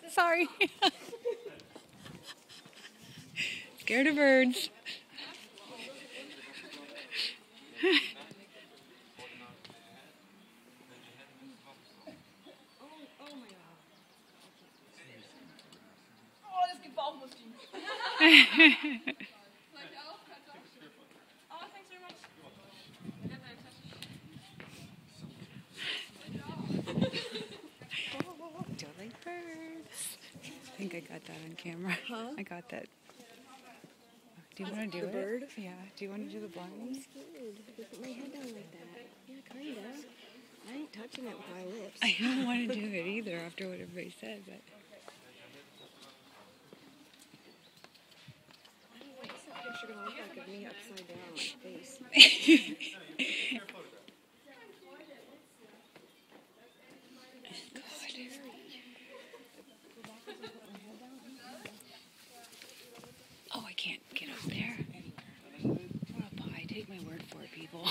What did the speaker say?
Sorry. Scared of birds. Das gibt Bauchmuskeln. Don't like birds. I think I got that on camera. Huh? I got that. Do you want to do The it? bird? Yeah. Do you want to do the Blarney? I'm scared. Put my head down like that. Yeah, kinda. I ain't touching it with my lips. I don't want to do it either after what everybody said, but. What's that picture gonna look like of me upside down on my face? Oh, I can't get up there. What a pie. Take my word for it, people.